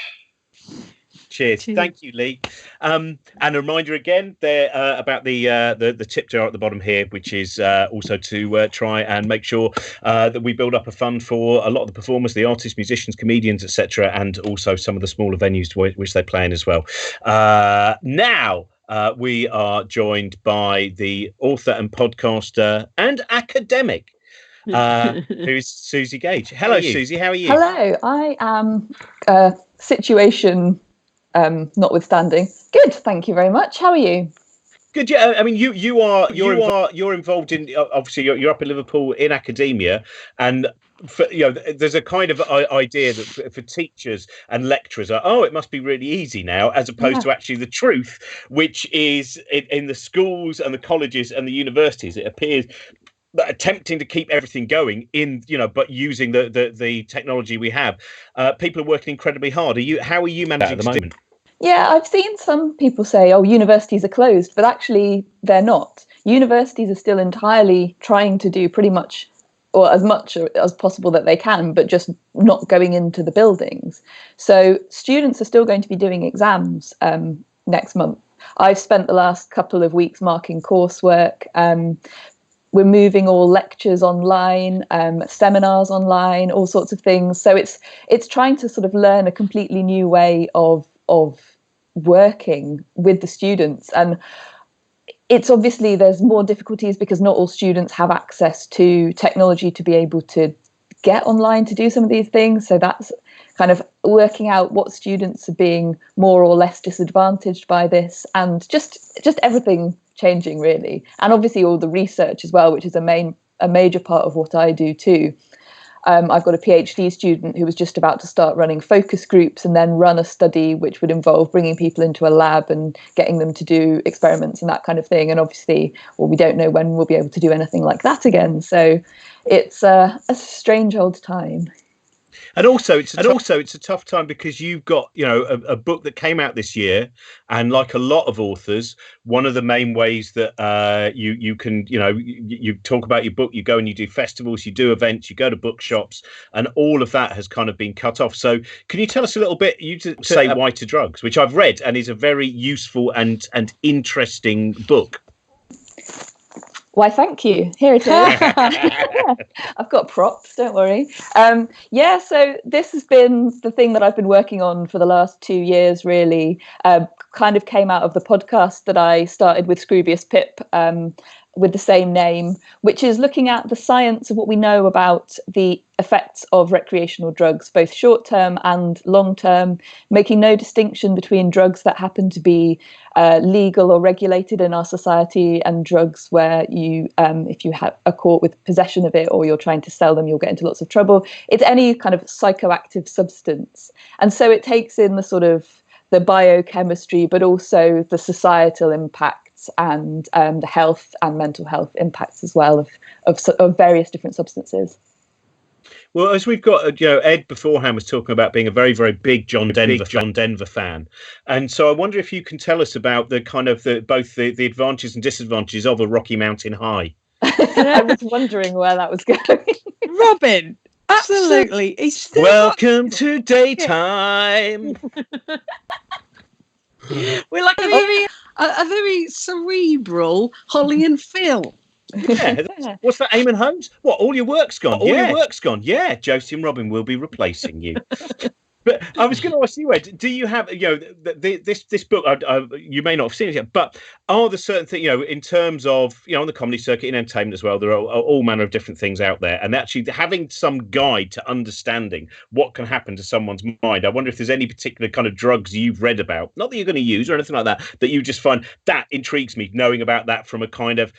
Cheers. Thank you, Lee. And a reminder again there about the tip jar at the bottom here, which is also to try and make sure that we build up a fund for a lot of the performers, the artists, musicians, comedians, etc., and also some of the smaller venues which they play in as well. Now we are joined by the author and podcaster and academic, who's Suzi Gage. Hello, Suzi. How are you? Hello. I am situation notwithstanding. Good. Thank you very much. How are you? Good. Yeah. I mean, you're involved in, obviously you're up in Liverpool in academia, and there's a kind of idea that for teachers and lecturers it must be really easy now, as opposed to actually the truth, which is in the schools and the colleges and the universities. It appears that attempting to keep everything going but using the technology we have, people are working incredibly hard. How are you managing at the moment? Yeah, I've seen some people say, universities are closed, but actually they're not. Universities are still entirely trying to do pretty much, or as much as possible that they can, but just not going into the buildings. So students are still going to be doing exams next month. I've spent the last couple of weeks marking coursework. We're moving all lectures online, seminars online, all sorts of things. So it's trying to sort of learn a completely new way of working with the students. And it's obviously there's more difficulties because not all students have access to technology to be able to get online to do some of these things. So that's kind of working out what students are being more or less disadvantaged by this, and just everything changing really. And obviously all the research as well, which is a major part of what I do too. I've got a PhD student who was just about to start running focus groups and then run a study which would involve bringing people into a lab and getting them to do experiments and that kind of thing. And obviously, we don't know when we'll be able to do anything like that again. So it's a strange old time. And also it's a tough time because you've got a book that came out this year, and like a lot of authors, one of the main ways that you can you talk about your book, you go and you do festivals, you do events, you go to bookshops, and all of that has kind of been cut off. So can you tell us a little bit? You to say Why to Drugs, which I've read and is a very useful and interesting book. Why, thank you. Here it is. I've got props, don't worry. So this has been the thing that I've been working on for the last 2 years, really. Kind of came out of the podcast that I started with Scroobius Pip, with the same name, which is looking at the science of what we know about the effects of recreational drugs, both short-term and long-term, making no distinction between drugs that happen to be legal or regulated in our society and drugs where you, if you are caught with possession of it or you're trying to sell them, you'll get into lots of trouble. It's any kind of psychoactive substance. And so it takes in the sort of the biochemistry, but also the societal impacts and the health and mental health impacts as well of various different substances. Well, as we've got, Ed beforehand was talking about being a very, very big John Denver fan, and so I wonder if you can tell us about the kind of both the advantages and disadvantages of a Rocky Mountain High. I was wondering where that was going. Robin, absolutely. Welcome to daytime. We're like a very cerebral Holly and Phil. Yeah. What's that, Eamon Holmes? What, all your work's gone? Yeah, Josie and Robin will be replacing you. But I was going to ask you, Ed, do you have, this book, you may not have seen it yet, but are there certain things, in terms of, on the comedy circuit, in entertainment as well, there are all manner of different things out there, and actually having some guide to understanding what can happen to someone's mind. I wonder if there's any particular kind of drugs you've read about, not that you're going to use or anything like that, that you just find that intrigues me, knowing about that from a kind of,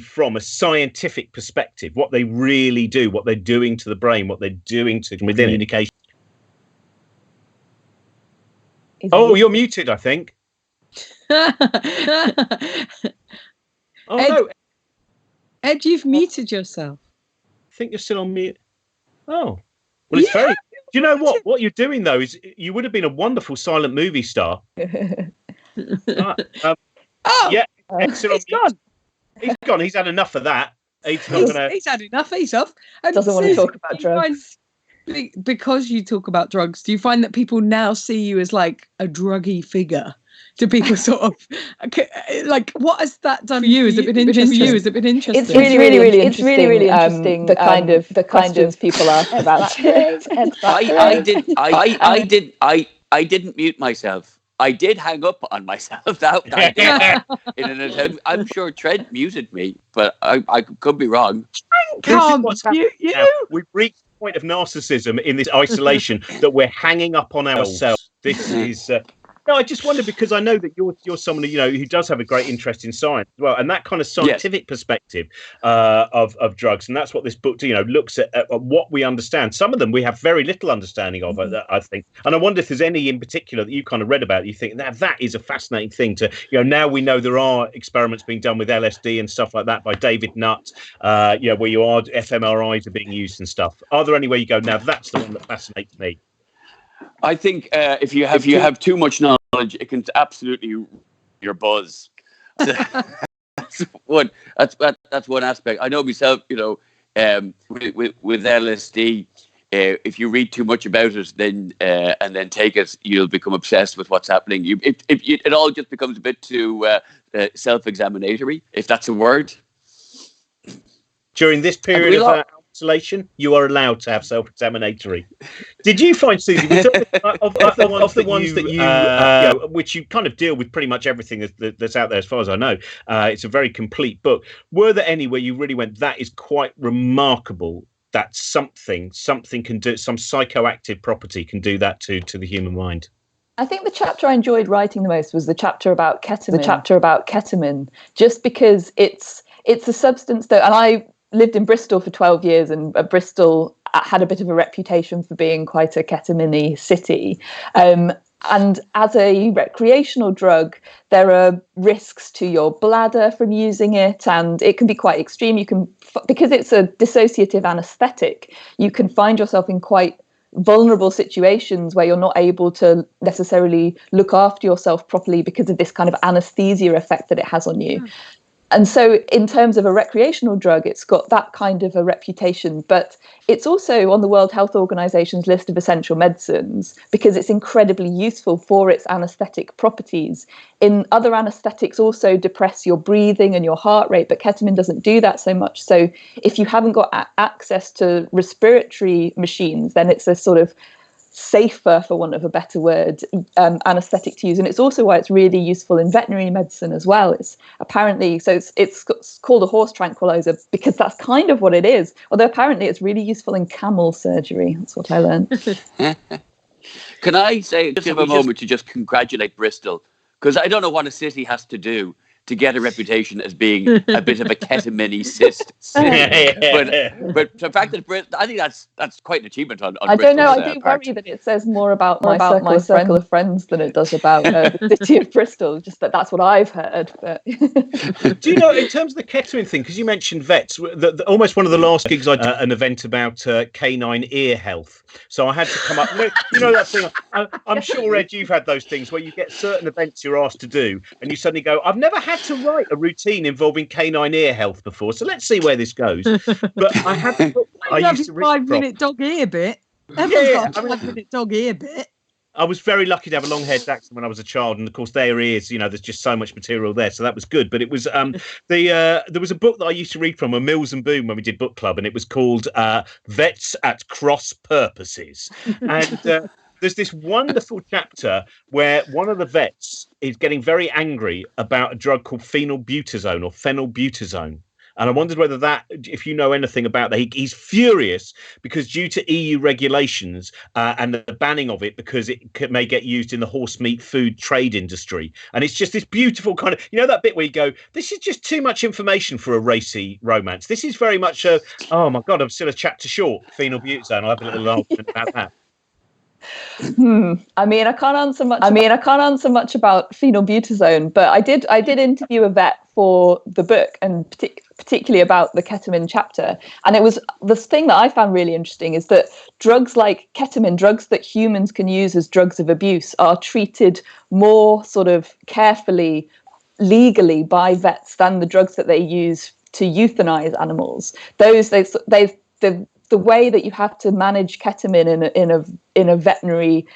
from a scientific perspective, what they really do, what they're doing to the brain, what they're doing to within communication. Oh, you're muted, I think. Ed, No. Ed, you've muted yourself. I think you're still on mute. Oh. Well, it's very... Do you know what? What you're doing, though, is you would have been a wonderful silent movie star. Yeah, excellent. He's gone. He's gone. He's had enough of that. He's had enough. He's off. And Doesn't want to talk about drugs. Because you talk about drugs, do you find that people now see you as like a druggy figure? Do people sort of like, what has that done for you? Has it been interesting? It's really interesting. The kind of questions people ask about it. I didn't mute myself. I did hang up on myself. I'm sure Trent muted me, but I could be wrong. We've reached the point of narcissism in this isolation that we're hanging up on ourselves. This is... No, I just wonder, because I know that you're someone who does have a great interest in science as well, and that kind of scientific perspective of drugs, and that's what this book looks at what we understand. Some of them we have very little understanding of, I think, and I wonder if there's any in particular that you kind of read about. You think that is a fascinating thing to now we know there are experiments being done with LSD and stuff like that by David Nutt, where you are fMRIs are being used and stuff. Are there any way you go, now that's the one that fascinates me? I think if you have too much knowledge, it can absolutely your buzz. That's one aspect. I know myself. With LSD, if you read too much about it, then and then take it, you'll become obsessed with what's happening. It all just becomes a bit too self-examinatory, if that's a word. During this period of isolation, you are allowed to have self-examinatory. Did you find, Suzi, of the ones that you which you kind of deal with pretty much everything that's out there, as far as I know, it's a very complete book. Were there any where you really went, that is quite remarkable, that something can do, some psychoactive property can do that to the human mind? I think the chapter I enjoyed writing the most was the chapter about ketamine. Just because it's a substance that, and I lived in Bristol for 12 years, and Bristol had a bit of a reputation for being quite a ketamine-y city. And as a recreational drug, there are risks to your bladder from using it, and it can be quite extreme. You can, because it's a dissociative anesthetic, you can find yourself in quite vulnerable situations where you're not able to necessarily look after yourself properly because of this kind of anesthesia effect that it has on you. And so in terms of a recreational drug, it's got that kind of a reputation, but it's also on the World Health Organization's list of essential medicines because it's incredibly useful for its anesthetic properties. In other anesthetics also depress your breathing and your heart rate, but ketamine doesn't do that so much. So if you haven't got access to respiratory machines, then it's a sort of safer, for want of a better word, anesthetic to use. And it's also why it's really useful in veterinary medicine as well. It's apparently, so it's called a horse tranquilizer because that's kind of what it is. Although apparently it's really useful in camel surgery. That's what I learned. Can I say, just have a moment to just congratulate Bristol? Because I don't know what a city has to do to get a reputation as being a bit of a ketamine cyst. but the fact that I think that's quite an achievement on I don't know. I do worry that it says more about my circle of friends than it does about the city of Bristol. Just that's what I've heard. But do you know, in terms of the ketamine thing, because you mentioned vets, almost one of the last gigs I did an event about canine ear health. So I had to come up. You know that thing. I'm sure, Ed, you've had those things where you get certain events you're asked to do, and you suddenly go, "I've never had to write a routine involving canine ear health before, so let's see where this goes." But I had to. I used to 5-minute dog ear bit. Everyone's got a 5-minute dog ear bit. I was very lucky to have a long-haired dachshund when I was a child, and of course their ears, there's just so much material there, so that was good. But it was there was a book that I used to read from, a Mills and Boon, when we did book club, and it was called Vets at Cross Purposes, and there's this wonderful chapter where one of the vets is getting very angry about a drug called phenylbutazone or phenylbutazone. And I wondered whether that, if you know anything about that, he's furious because due to EU regulations and the banning of it, because it may get used in the horse meat food trade industry. And it's just this beautiful kind of, that bit where you go, this is just too much information for a racy romance. This is very much oh my God, I'm still a chapter short, phenylbutazone. I'll have a little argument about that. I mean, I can't answer much about phenylbutazone, but I did interview a vet for the book, and particularly about the ketamine chapter. And it was the thing that I found really interesting is that drugs like ketamine, drugs that humans can use as drugs of abuse, are treated more sort of carefully, legally by vets than the drugs that they use to euthanize animals. The way that you have to manage ketamine in a veterinary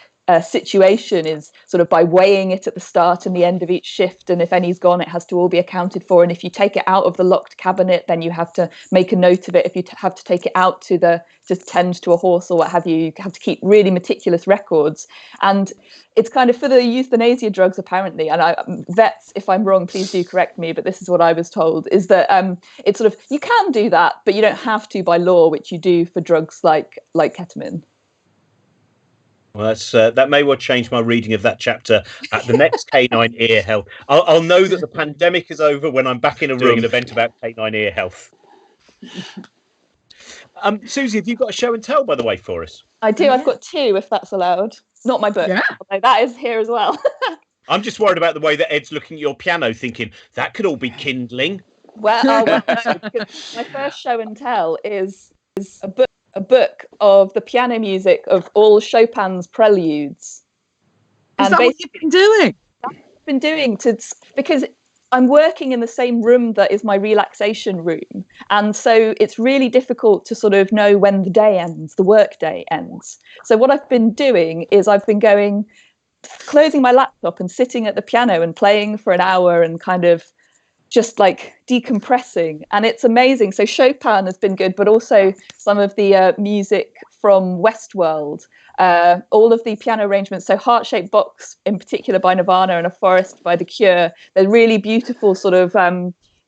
situation is sort of by weighing it at the start and the end of each shift, and if any's gone, it has to all be accounted for. And if you take it out of the locked cabinet, then you have to make a note of it. If you have to take it out to tend to a horse or what have you, you have to keep really meticulous records. And it's kind of for the euthanasia drugs, apparently, and vets, if I'm wrong, please do correct me, but this is what I was told, is that it's sort of, you can do that, but you don't have to by law, which you do for drugs like ketamine. Well, that may well change my reading of that chapter at the next canine ear health. I'll know that the pandemic is over when I'm back in a room, an event about canine ear health. Susie, have you got a show and tell, by the way, for us? I do. I've got 2, if that's allowed. Not my book. Yeah. Although that is here as well. I'm just worried about the way that Ed's looking at your piano, thinking that could all be kindling. Well, my first show and tell is a book of the piano music of all Chopin's preludes. Is that what you've been doing? I've been doing because I'm working in the same room that is my relaxation room. And so it's really difficult to sort of know when the day ends, the work day ends. So what I've been doing is I've been closing my laptop and sitting at the piano and playing for an hour and kind of just like decompressing. And it's amazing. So Chopin has been good, but also some of the music from Westworld, all of the piano arrangements. So Heart-Shaped Box in particular by Nirvana and A Forest by The Cure. They're really beautiful sort of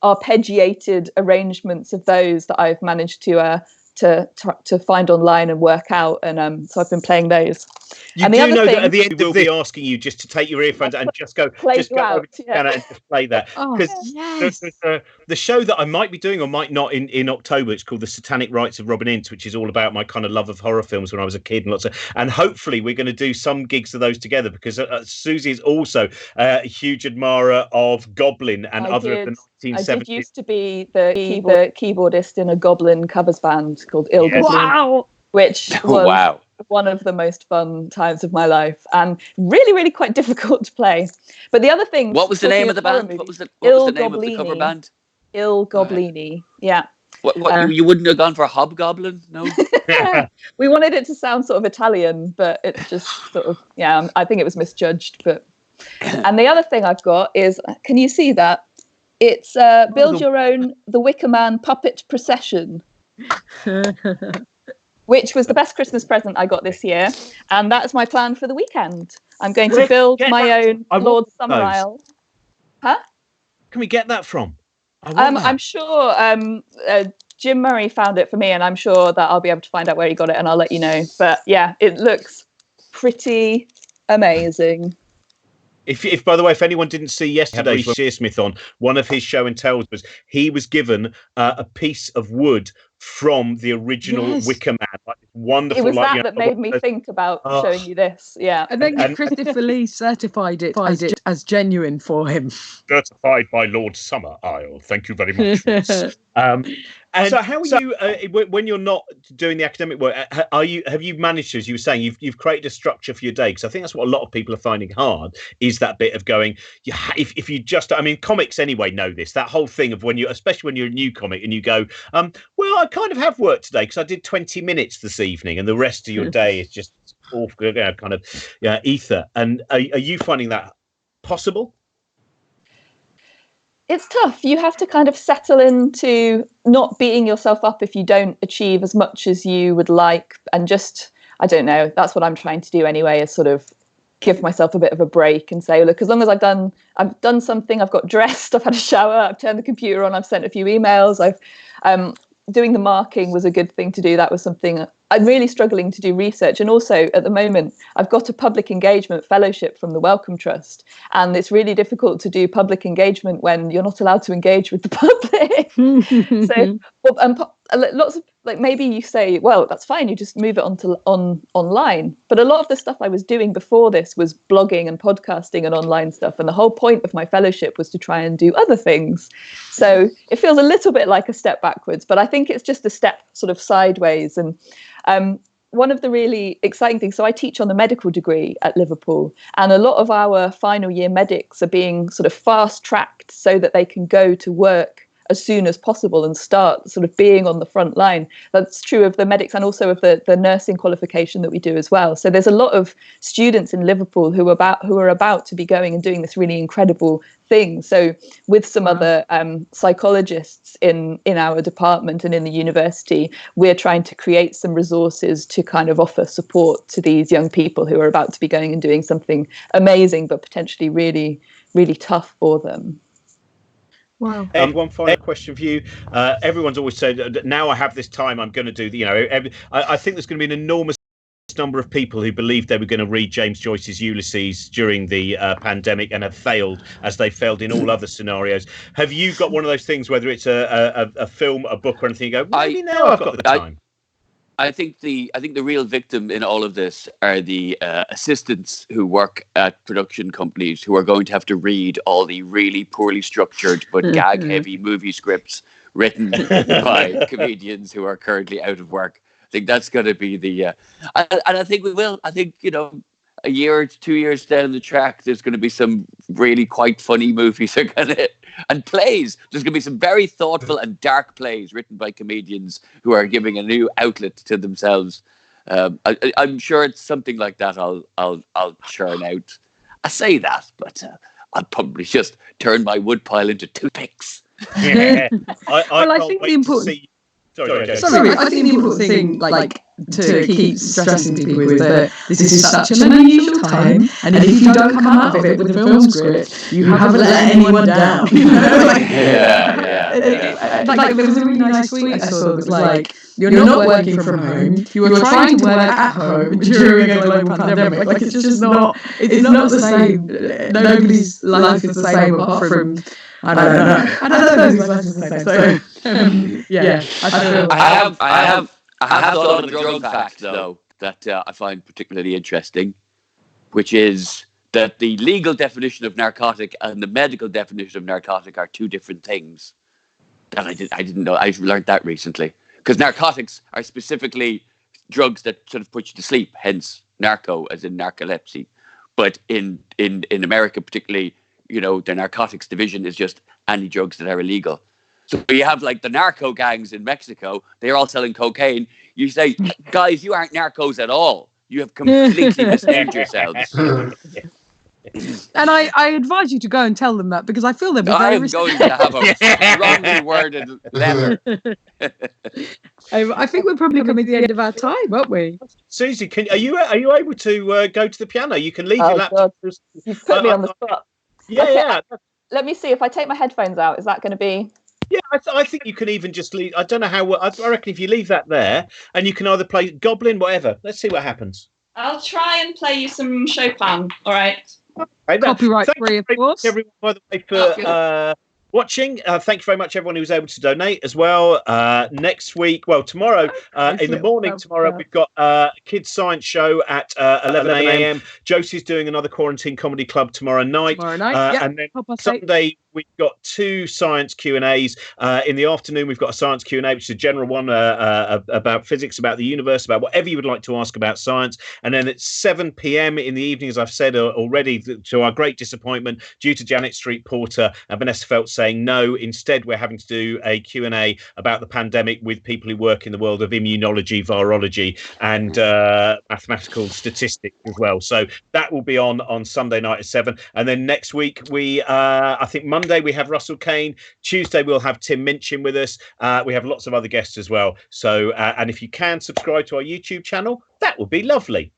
arpeggiated arrangements of those that I've managed to find online and work out. And so I've been playing those. You do know that at the end we'll be asking you just to take your earphones and just go over to the piano and just play that. Because the show that I might be doing or might not in October, it's called The Satanic Rites of Robin Ince, which is all about my kind of love of horror films when I was a kid and hopefully we're going to do some gigs of those together, because Susie is also a huge admirer of Goblin and of the 1970s. I did used to be the keyboardist in a Goblin covers band called Il Goblin, which was one of the most fun times of my life and really, really quite difficult to play. But the other thing... What was the name of the band? What was the name of the cover band? Il Goblini, yeah. What you wouldn't have gone for Hobgoblin? No? We wanted it to sound sort of Italian, but it just sort of, I think it was misjudged. But and the other thing I've got is, can you see that? It's build your own The Wicker Man puppet procession. Which was the best Christmas present I got this year. And that's my plan for the weekend. I'm going to build my own Lord Summerisle. Huh? Can we get that from? I'm sure Jim Murray found it for me, and I'm sure that I'll be able to find out where he got it and I'll let you know. But yeah, it looks pretty amazing. If by the way, if anyone didn't see yesterday's Shearsmith on, one of his show and tells was he was given a piece of wood from the original Wicker Man. Like this wonderful. It was that made me think about showing you this. Yeah, and then Christopher Lee certified it as genuine for him. Certified by Lord Summerisle. Thank you very much. And so, how are you when you're not doing the academic work? Have you managed to, as you were saying, you've created a structure for your day? Because I think that's what a lot of people are finding hard, is that bit of going. If you just, I mean, comics anyway know this. That whole thing of especially when you're a new comic and you go, well, I kind of have work today because I did 20 minutes this evening, and the rest of your day is just awful, kind of ether. And are you finding that possible? It's tough. You have to kind of settle into not beating yourself up if you don't achieve as much as you would like, and just, I don't know. That's what I'm trying to do anyway, is sort of give myself a bit of a break and say, look, as long as I've done something, I've got dressed, I've had a shower, I've turned the computer on, I've sent a few emails, doing the marking was a good thing to do. That was something I'm really struggling to do research. And also at the moment, I've got a public engagement fellowship from the Wellcome Trust. And it's really difficult to do public engagement when you're not allowed to engage with the public. Lots of, like, maybe you say, well, that's fine, you just move it online. But a lot of the stuff I was doing before this was blogging and podcasting and online stuff. And the whole point of my fellowship was to try and do other things. So it feels a little bit like a step backwards, but I think it's just a step sort of sideways. And one of the really exciting things, so I teach on the medical degree at Liverpool, and a lot of our final year medics are being sort of fast tracked so that they can go to work as soon as possible and start sort of being on the front line. That's true of the medics and also of the nursing qualification that we do as well. So there's a lot of students in Liverpool who are about to be going and doing this really incredible thing. So with some other psychologists in our department and in the university, we're trying to create some resources to kind of offer support to these young people who are about to be going and doing something amazing, but potentially really, really tough for them. Wow. One final question for you. Everyone's always said, now I have this time, I'm going to do I think there's going to be an enormous number of people who believed they were going to read James Joyce's Ulysses during the pandemic and have failed, as they failed in all other scenarios. Have you got one of those things, whether it's a film, a book, or anything, you go, maybe now I've got the time? I think the real victim in all of this are the assistants who work at production companies, who are going to have to read all the really poorly structured but gag-heavy movie scripts written by comedians who are currently out of work. I think that's going to be the... and I think we will. I think, a year or 2 years down the track, there's going to be some really quite funny movies and plays. There's going to be some very thoughtful and dark plays written by comedians who are giving a new outlet to themselves. I'm sure it's something like that I'll churn out. I say that, but I'll probably just turn my woodpile into toothpicks. Yeah. I think the important... Sorry, I think the important thing, like to keep stressing to people, is that this is such an unusual time, and if you don't come out of it with a film script, you haven't let anyone down. Like there was a really nice tweet I saw that was like, you're not working from home, you are trying to work at home during a global pandemic. Like it's just not. It's not the same. Nobody's life is the same apart from. I don't know. His life is the same. So I have thought of a drug fact though that I find particularly interesting, which is that the legal definition of narcotic and the medical definition of narcotic are two different things. That I didn't know. I learned that recently, because narcotics are specifically drugs that sort of put you to sleep, hence narco, as in narcolepsy. But in America, particularly, the narcotics division is just any drugs that are illegal. So you have like the narco gangs in Mexico, they're all selling cocaine. You say, guys, you aren't narcos at all. You have completely misnamed yourselves. And I advise you to go and tell them that, because I feel they'll be very going to have a wrongly worded letter. I think we're probably coming to the end of our time, aren't we? Susie, are you able to go to the piano? You can leave your laptop. God. You've put me on the spot. Yeah. Let me see if I take my headphones out. Is that going to be? Yeah, I think you can even just leave. I don't know how. I reckon if you leave that there, and you can either play Goblin, whatever. Let's see what happens. I'll try and play you some Chopin. All right. Copyright free, of course. Everyone, by the way, for watching. Thank you very much, everyone who was able to donate as well. Next week, tomorrow in the morning, we've got a kids' science show at 11 a.m. Josie's doing another Quarantine Comedy Club tomorrow night. And then Sunday, we've got 2 science Q&As. In the afternoon, we've got a science Q&A, which is a general one about physics, about the universe, about whatever you would like to ask about science. And then at 7 p.m. in the evening, as I've said already, to our great disappointment, due to Janet Street Porter and Vanessa Feltz saying no, instead we're having to do a Q&A about the pandemic with people who work in the world of immunology, virology, and mathematical statistics as well. So that will be on Sunday night at 7. And then next week, I think Monday we have Russell Kane. Tuesday we'll have Tim Minchin with us. We have lots of other guests as well. So and if you can subscribe to our YouTube channel, that that would be lovely.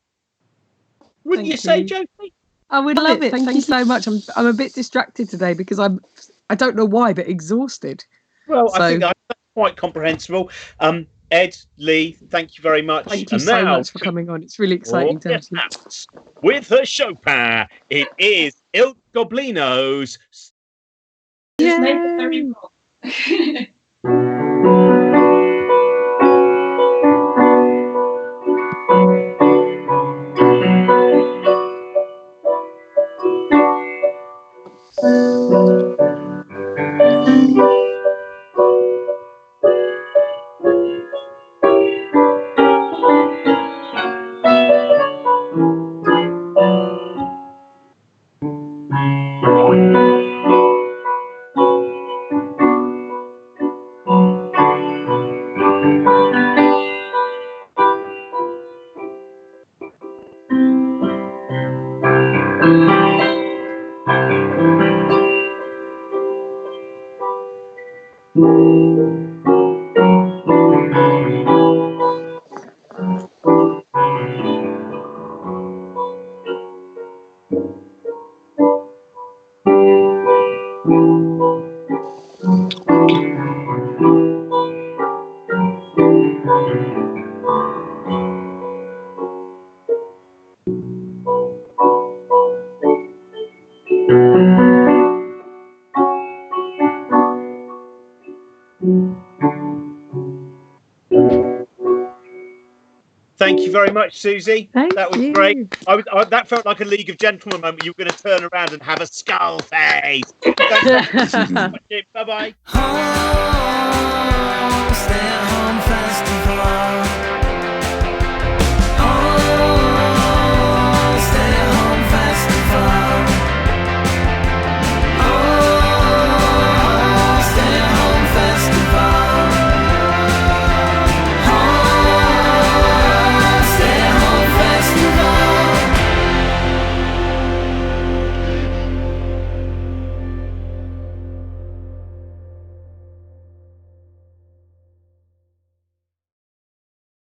Wouldn't Thank you say, you. Josie? I would love it. Thank you so much. I'm a bit distracted today because I don't know why, but exhausted. Well, So- I think that's quite comprehensible. Ed, Lee, thank you very much. Thank you And so now much for coming on. It's really exciting to have you. With her Chopin, it is Il Goblino's. Just make it very raw. Thank you very much, Susie. Thank that was you. great. That felt like a League of Gentlemen moment. You were going to turn around and have a skull face. Thanks so much. Bye-bye.